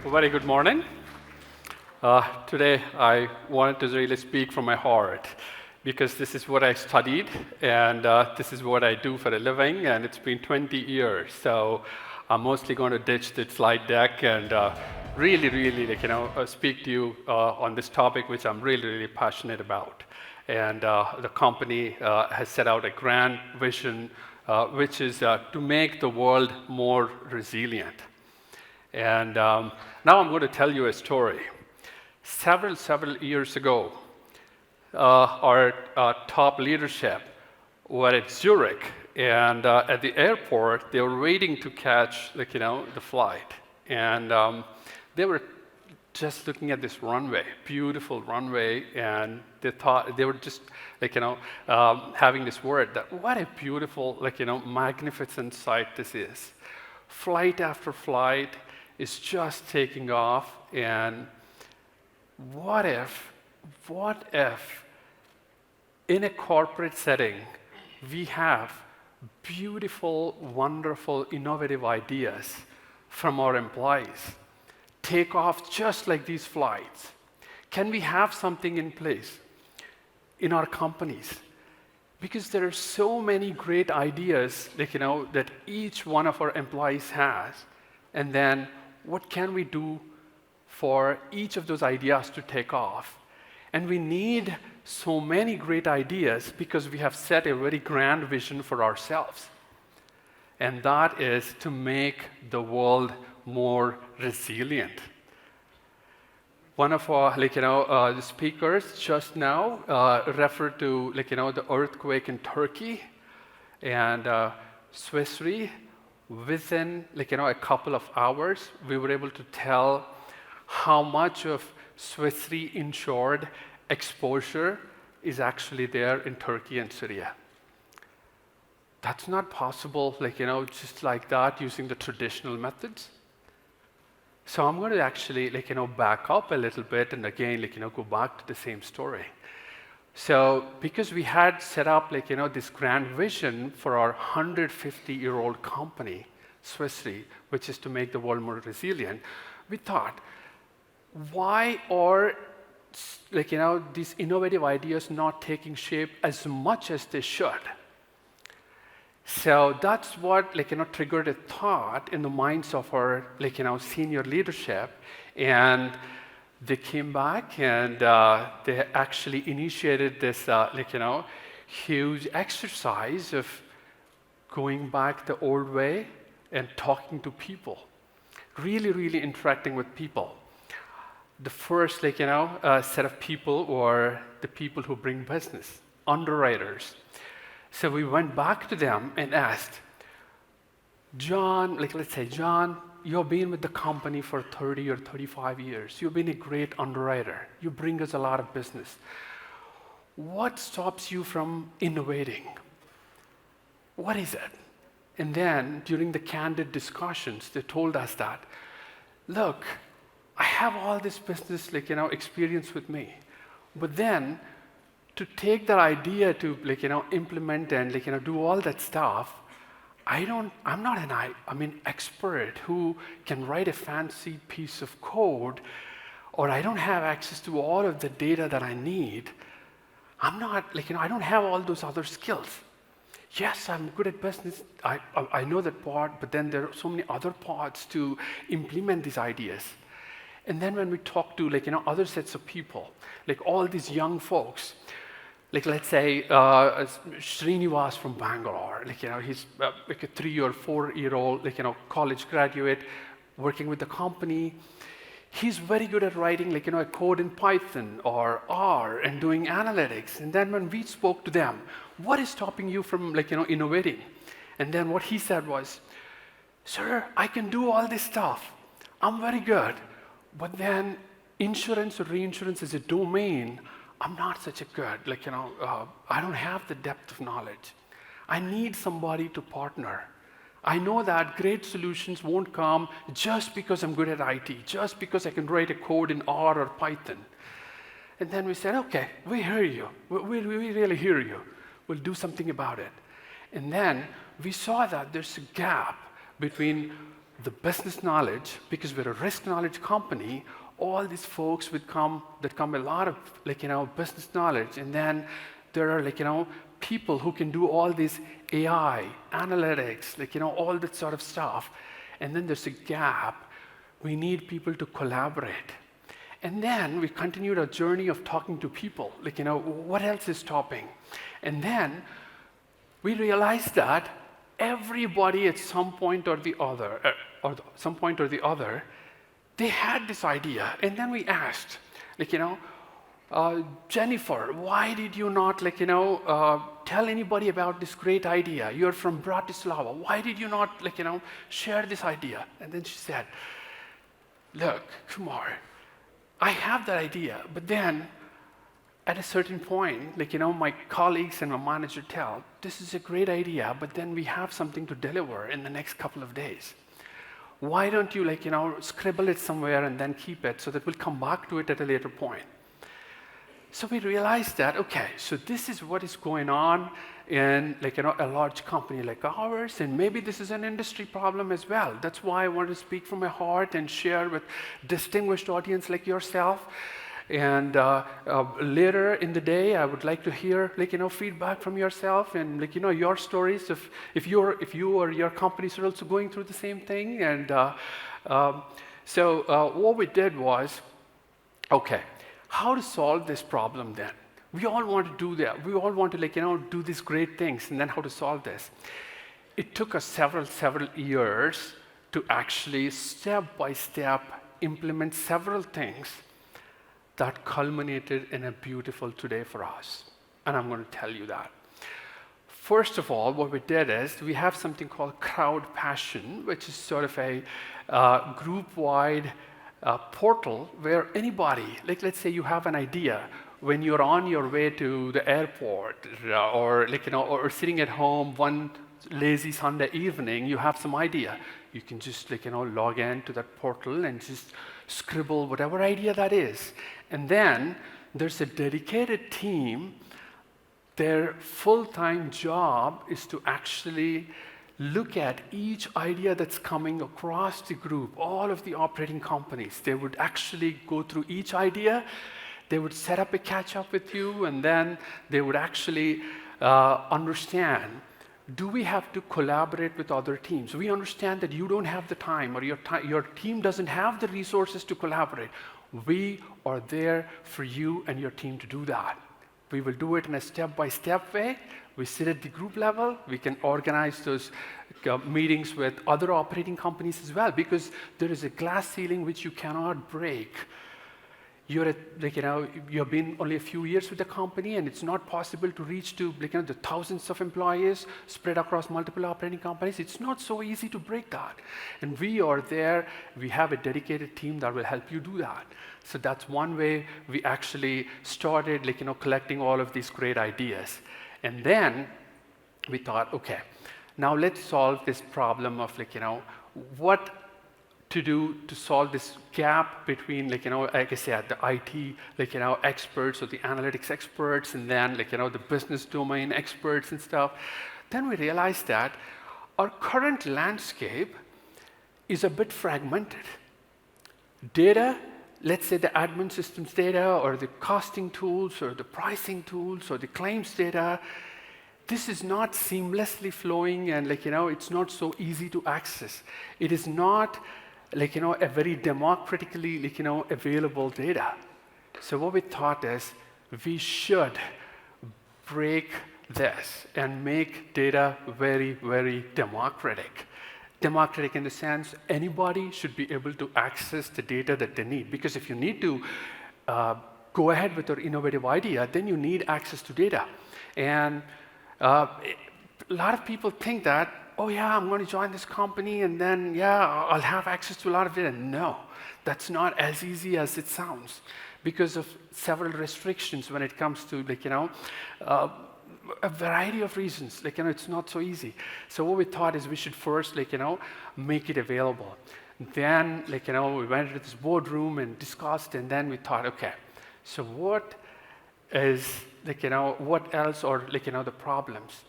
Very good morning. Today, I wanted to really speak from my heart because this is what I studied and this is what I do for a living, and it's been 20 years. So I'm mostly going to ditch the slide deck and really, speak to you on this topic, which I'm really passionate about. And the company has set out a grand vision, which is to make the world more resilient. And now I'm going to tell you a story. Several years ago, our top leadership were at Zurich, and at the airport, they were waiting to catch, the flight. And they were just looking at this runway, beautiful runway, and they were just, having this word that what a beautiful, magnificent sight this is. Flight after flight is just taking off, and what if in a corporate setting we have beautiful, wonderful, innovative ideas from our employees take off just like these flights? Can we have something in place in our companies? Because there are so many great ideas that each one of our employees has, and then what can we do for each of those ideas to take off? And we need so many great ideas because we have set a very grand vision for ourselves. And that is to make the world more resilient. One of our, the speakers just now referred to, the earthquake in Turkey and Swiss Re. Within, a couple of hours, we were able to tell how much of Swiss Re insured exposure is actually there in Turkey and Syria. That's not possible, just like that using the traditional methods. So I'm going to actually, back up a little bit and again, go back to the same story. So because we had set up, this grand vision for our 150-year-old company, Swiss Re, which is to make the world more resilient, we thought, why are, these innovative ideas not taking shape as much as they should? So that's what, triggered a thought in the minds of our, senior leadership, and they came back and they actually initiated this, huge exercise of going back the old way and talking to people, really interacting with people. The first, set of people were the people who bring business, underwriters. So we went back to them and asked, John, let's say, John, you've been with the company for 30 or 35 years. You've been a great underwriter. You bring us a lot of business. What stops you from innovating? What is it? And then during the candid discussions, they told us that, look, I have all this business, experience with me. But then to take that idea to, implement and, do all that stuff, I'm not an expert who can write a fancy piece of code, or I don't have access to all of the data that I need. I'm not, I don't have all those other skills. Yes, I'm good at business. I know that part, but then there are so many other parts to implement these ideas. And then when we talk to, other sets of people, all these young folks, let's say Srinivas from Bangalore, he's a 3 or 4-year-old, college graduate working with the company. He's very good at writing, a code in Python or R and doing analytics. And then when we spoke to them, what is stopping you from, innovating? And then what he said was, sir, I can do all this stuff. I'm very good. But then insurance or reinsurance is a domain I'm not such a good, I don't have the depth of knowledge. I need somebody to partner. I know that great solutions won't come just because I'm good at IT, just because I can write a code in R or Python. And then we said, okay, we hear you. We really hear you. We'll do something about it. And then we saw that there's a gap between the business knowledge, because we're a risk knowledge company, all these folks would come, that come a lot of business knowledge, and then there are people who can do all this AI, analytics, all that sort of stuff. And then there's a gap. We need people to collaborate. And then we continued our journey of talking to people, what else is stopping? And then we realized that everybody at some point or the other, they had this idea. And then we asked, Jennifer, why did you not, tell anybody about this great idea? You're from Bratislava. Why did you not, share this idea? And then she said, look, Kumar, I have that idea, but then at a certain point, my colleagues and my manager tell, this is a great idea, but then we have something to deliver in the next couple of days. Why don't you, scribble it somewhere and then keep it so that we'll come back to it at a later point? So we realized that, okay, so this is what is going on in a large company like ours, and maybe this is an industry problem as well. That's why I want to speak from my heart and share with distinguished audience like yourself. And later in the day, I would like to hear feedback from yourself and your stories if you or your companies are also going through the same thing. And so what we did was, okay, how to solve this problem then? We all want to do that. We all want to do these great things, and then how to solve this? It took us several years to actually step by step implement several things that culminated in a beautiful today for us. And I'm going to tell you that. First of all, what we did is we have something called Crowd Passion, which is sort of a group-wide portal where anybody, let's say you have an idea when you're on your way to the airport or sitting at home one lazy Sunday evening, you have some idea. You can just log in to that portal and just scribble whatever idea that is. And then there's a dedicated team. Their full-time job is to actually look at each idea that's coming across the group, all of the operating companies. They would actually go through each idea. They would set up a catch-up with you, and then they would actually understand, do we have to collaborate with other teams? We understand that you don't have the time, or your team doesn't have the resources to collaborate. We are there for you and your team to do that. We will do it in a step-by-step way. We sit at the group level. We can organize those meetings with other operating companies as well, because there is a glass ceiling which you cannot break. You've been only a few years with the company, and it's not possible to reach to the thousands of employees spread across multiple operating companies. It's not so easy to break that. And we are there. We have a dedicated team that will help you do that. So that's one way we actually started collecting all of these great ideas. And then we thought, okay, now let's solve this problem of what to do to solve this gap between, like I said, the IT, experts or the analytics experts, and then, the business domain experts and stuff. Then we realized that our current landscape is a bit fragmented. Data, let's say the admin systems data, or the costing tools, or the pricing tools, or the claims data, this is not seamlessly flowing, and it's not so easy to access. It is not a very democratically, available data. So what we thought is we should break this and make data very, very democratic. Democratic in the sense anybody should be able to access the data that they need. Because if you need to go ahead with your innovative idea, then you need access to data. And a lot of people think that, oh yeah, I'm going to join this company and then, yeah, I'll have access to a lot of data. No, that's not as easy as it sounds because of several restrictions when it comes to, a variety of reasons. It's not so easy. So what we thought is we should first, make it available. Then, we went into this boardroom and discussed, and then we thought, okay, so what is, what else are, the problems?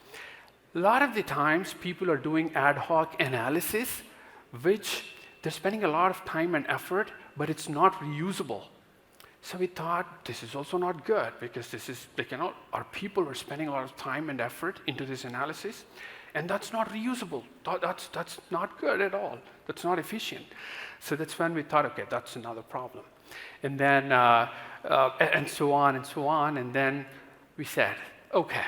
A lot of the times, people are doing ad hoc analysis which they're spending a lot of time and effort, but it's not reusable. So we thought this is also not good because this is, our people are spending a lot of time and effort into this analysis, and that's not reusable. That's not good at all. That's not efficient. So that's when we thought, okay, that's another problem. And then, and so on and so on. And then we said, okay,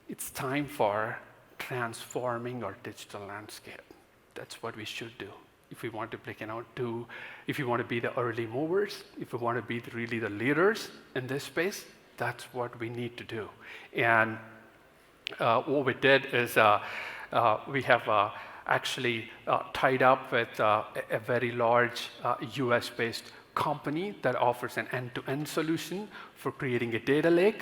it's time for transforming our digital landscape. That's what we should do. If we want to if we want to be the early movers, if we want to be really the leaders in this space, that's what we need to do. And what we did is we have actually tied up with a very large US-based company that offers an end-to-end solution for creating a data lake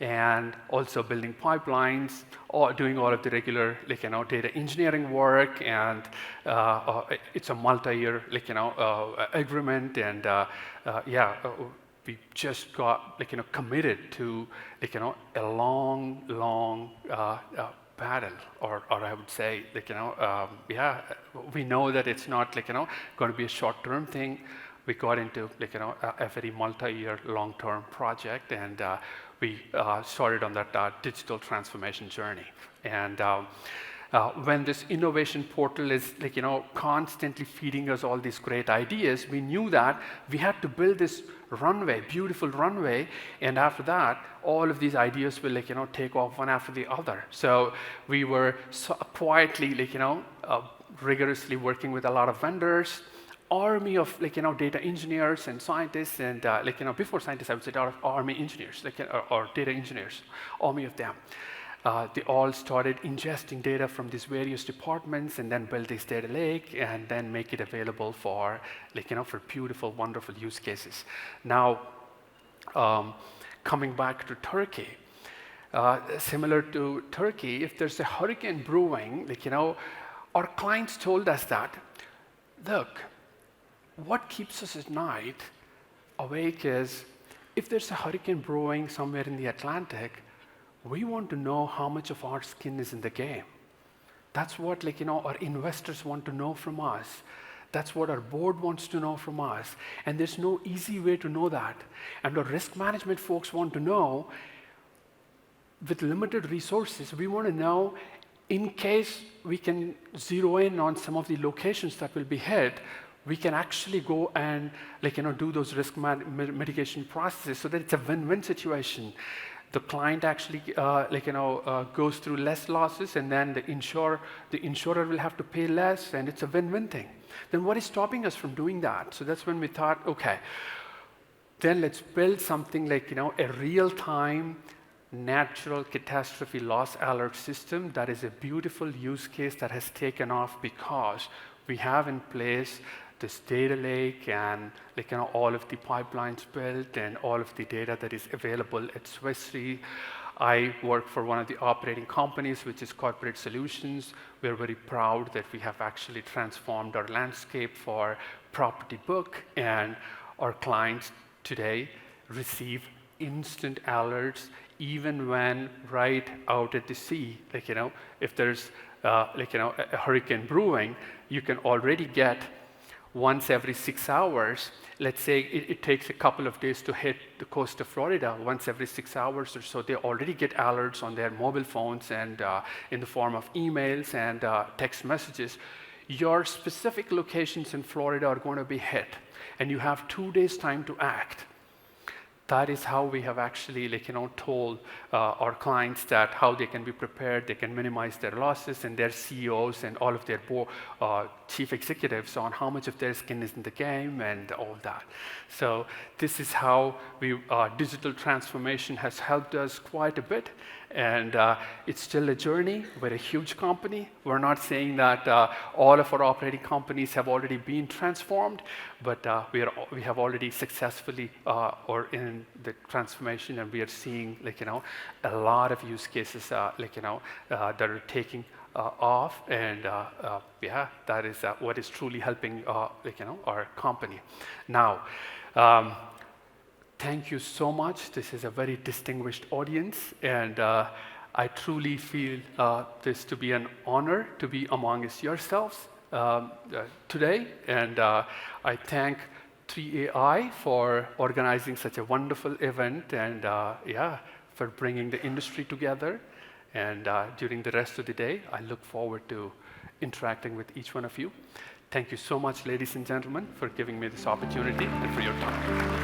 and also building pipelines, or doing all of the regular, data engineering work, and it's a multi-year, agreement, and we just got, committed to, a long battle, or I would say, we know that it's not, going to be a short-term thing. We got into, a very multi-year, long-term project, and we started on that digital transformation journey. And when this innovation portal is constantly feeding us all these great ideas, we knew that we had to build this runway, beautiful runway, and after that, all of these ideas will take off one after the other. So we were quietly rigorously working with a lot of vendors, army of data engineers and scientists, and before scientists I would say army engineers, or data engineers, army of them. They all started ingesting data from these various departments and then build this data lake and then make it available for for beautiful, wonderful use cases. Now, coming back to Turkey, similar to Turkey, if there's a hurricane brewing, our clients told us that, look, what keeps us at night awake is if there's a hurricane brewing somewhere in the Atlantic, we want to know how much of our skin is in the game. That's what our investors want to know from us. That's what our board wants to know from us. And there's no easy way to know that. And our risk management folks want to know, with limited resources, we want to know in case we can zero in on some of the locations that will be hit, we can actually go and do those risk mitigation processes so that it's a win-win situation. The client actually goes through less losses, and then the insurer will have to pay less, and it's a win-win thing. Then what is stopping us from doing that? So that's when we thought, okay, then let's build something a real-time natural catastrophe loss alert system that is a beautiful use case that has taken off because we have in place this data lake and all of the pipelines built and all of the data that is available at Swiss Re. I work for one of the operating companies, which is Corporate Solutions. We're very proud that we have actually transformed our landscape for property book, and our clients today receive instant alerts even when right out at the sea. If there's a hurricane brewing, you can already get once every 6 hours. Let's say it takes a couple of days to hit the coast of Florida. Once every 6 hours or so, they already get alerts on their mobile phones and in the form of emails and text messages. Your specific locations in Florida are going to be hit, and you have 2 days time to act. That is how we have actually told our clients that how they can be prepared, they can minimize their losses, and their CEOs and all of their chief executives on how much of their skin is in the game and all that. So this is how digital transformation has helped us quite a bit. And it's still a journey. We're a huge company. We're not saying that all of our operating companies have already been transformed, but we have already successfully or in the transformation, and we are seeing a lot of use cases that are taking off, and that is what is truly helping our company. Now. Thank you so much. This is a very distinguished audience, and I truly feel this to be an honor to be amongst yourselves. today, and I thank 3AI for organizing such a wonderful event, and yeah, for bringing the industry together. And during the rest of the day, I look forward to interacting with each one of you. Thank you so much, ladies and gentlemen, for giving me this opportunity and for your time.